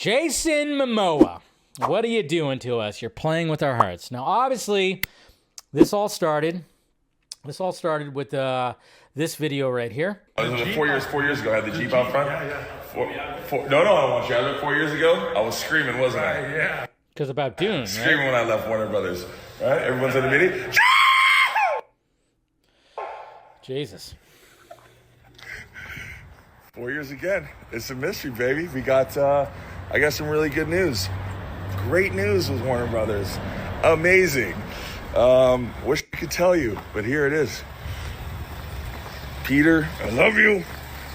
Jason Momoa, what are you doing to us? You're playing with our hearts. Now, obviously, this all started with this video right here. It was 4 years ago. I had the Jeep out front. No, I don't want you. I left 4 years ago. I was screaming, wasn't I? Yeah. Because about Dune, right? Screaming when I left Warner Brothers. Right? Everyone's in the meeting. Jesus. 4 years again. It's a mystery, baby. We got, I got some really good news. Great news with Warner Brothers. Amazing. Wish I could tell you, but here it is. Peter, I love you.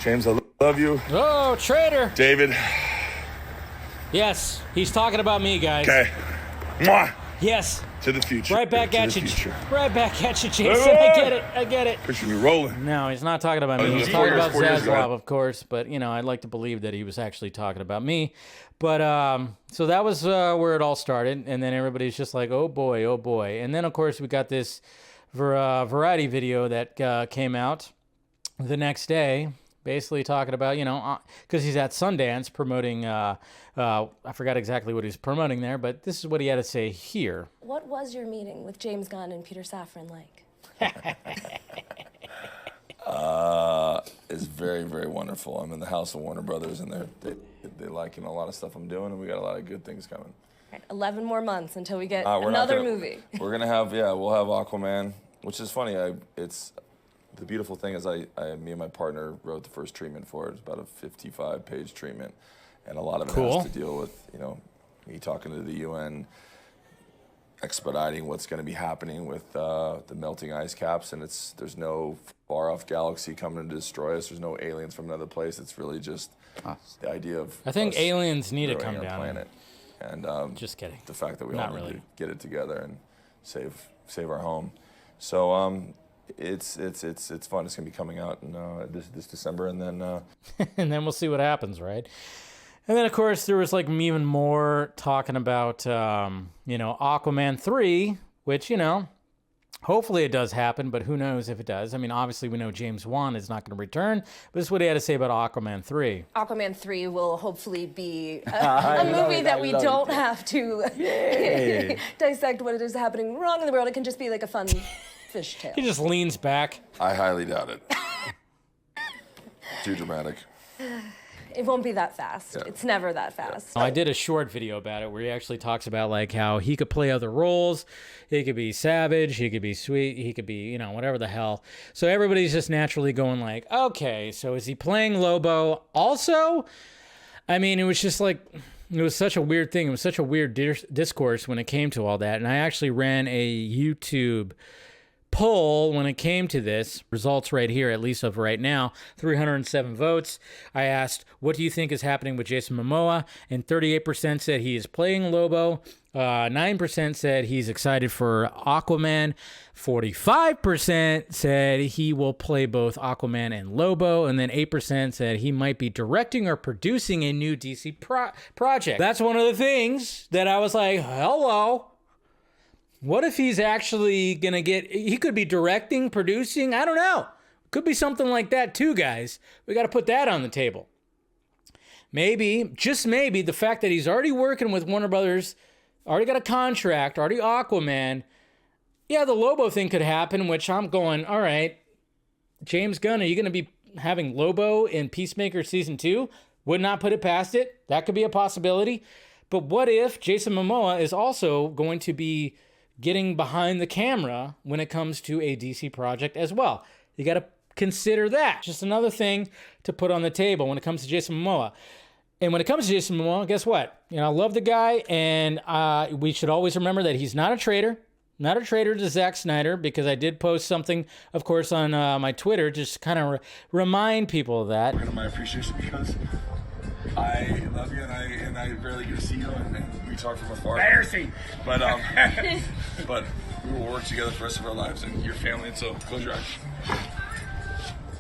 James, I love you. Oh, traitor. David. Yes, he's talking about me, guys. Okay. Mwah. Yes. To the future. Right back at you. Future. Right back at you, Jason. I get it. Push me rolling. No, he's not talking about me. He's talking about Zaslav, of course. But, you know, I'd like to believe that he was actually talking about me. But, so that was where it all started. And then everybody's just like, oh, boy, oh, boy. And then, of course, we got this variety video that came out the next day, basically talking about, you know, because he's at Sundance promoting, I forgot exactly what he's promoting there, but this is what he had to say here. What was your meeting with James Gunn and Peter Safran like? It's very, very wonderful. I'm in the house of Warner Brothers, and they like, you know, a lot of stuff I'm doing, and we got a lot of good things coming. Right, 11 more months until we get another movie. We're gonna have, we'll have Aquaman, which is funny. The beautiful thing is me and my partner wrote the first treatment for it. It's about a 55-page treatment, and a lot of it has to deal with, you know, me talking to the UN, expediting what's going to be happening with the melting ice caps, and there's no far-off galaxy coming to destroy us. There's no aliens from another place. It's really just the idea of I think aliens need to come our down. Planet. And just kidding. The fact that we Not all need really. to get it together and save our home. So it's fun. It's gonna be coming out in, this December, and then and then we'll see what happens, right? And then of course there was like even more talking about you know, Aquaman 3, which, you know, hopefully it does happen, but who knows if it does. I mean, obviously we know James Wan is not going to return, but this is what he had to say about Aquaman 3. Aquaman 3 will hopefully be a movie that we don't have to dissect what it is happening wrong in the world. It can just be like a fun fish tale. He just leans back. I highly doubt it. Too dramatic. It won't be that fast. Yeah. It's never that fast. I did a short video about it where he actually talks about like how he could play other roles. He could be savage, he could be sweet, he could be, you know, whatever the hell. So everybody's just naturally going like, okay, so is he playing Lobo also? I mean, it was just like, it was such a weird thing. It was such a weird discourse when it came to all that. And I actually ran a YouTube poll when it came to this. Results right here, at least of right now, 307 votes. I asked, what do you think is happening with Jason Momoa? And 38% said he is playing Lobo. 9% said he's excited for Aquaman. 45% said he will play both Aquaman and Lobo. And then 8% said he might be directing or producing a new DC project. That's one of the things that I was like, hello. What if he's actually going to he could be directing, producing, I don't know. Could be something like that too, guys. We got to put that on the table. Maybe, just maybe, the fact that he's already working with Warner Brothers, already got a contract, already Aquaman. Yeah, the Lobo thing could happen, which I'm going, all right, James Gunn, are you going to be having Lobo in Peacemaker Season 2? Would not put it past it. That could be a possibility. But what if Jason Momoa is also going to be getting behind the camera when it comes to a DC project as well? You got to consider that. Just another thing to put on the table when it comes to Jason Momoa. And when it comes to Jason Momoa, guess what? You know, I love the guy, and we should always remember that he's not a traitor. Not a traitor to Zack Snyder, because I did post something, of course, on my Twitter, just to kind of remind people of that. My appreciation, because I love you, and I rarely get to see you, and we talk from afar. Embarrassing. But but we will work together for the rest of our lives, and your family. And so close your eyes.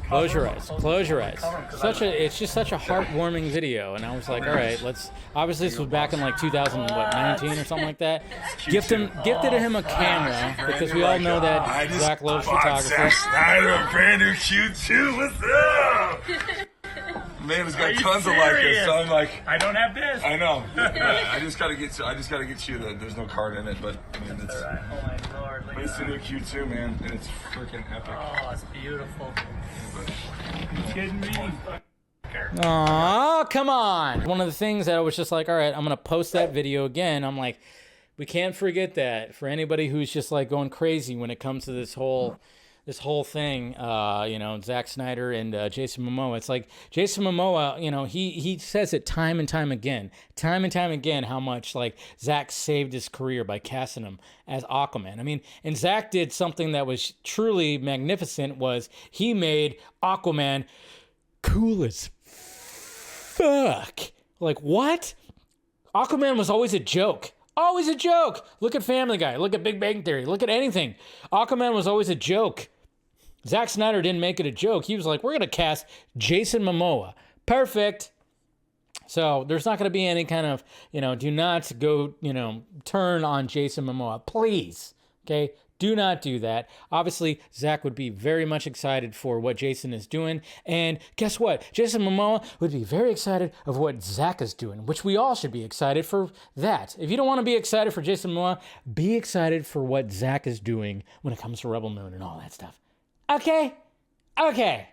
Close your eyes. Close your eyes. It's just such a heartwarming video, and I was like, all right, let's. Obviously, this was back in like 2019 or something like that. Gifted him a camera, because we all know that Zack loves photography. Zack Snyder, a brand new Q2. What's up? Liam's got tons of Leicas, so I'm like, I don't have this. I know. I just gotta get you that. There's no card in it, but I mean, it's. All right. Oh my lord. But it's the new Q2, man, and it's freaking epic. Oh, it's beautiful. You kidding me? Aw, come on. One of the things that I was just like, all right, I'm going to post that video again. I'm like, we can't forget that for anybody who's just like going crazy when it comes to this whole thing, Zack Snyder and Jason Momoa. It's like Jason Momoa, he says it time and time again, how much like Zack saved his career by casting him as Aquaman. I mean, and Zack did something that was truly magnificent, was he made Aquaman cool as fuck. Like, what? Aquaman was always a joke. Always a joke. Look at Family Guy. Look at Big Bang Theory. Look at anything. Aquaman was always a joke. Zack Snyder didn't make it a joke. He was like, we're going to cast Jason Momoa. Perfect. So there's not going to be any kind of, do not go, turn on Jason Momoa. Please. Okay? Do not do that. Obviously, Zack would be very much excited for what Jason is doing. And guess what? Jason Momoa would be very excited of what Zack is doing, which we all should be excited for that. If you don't want to be excited for Jason Momoa, be excited for what Zack is doing when it comes to Rebel Moon and all that stuff. Okay? Okay.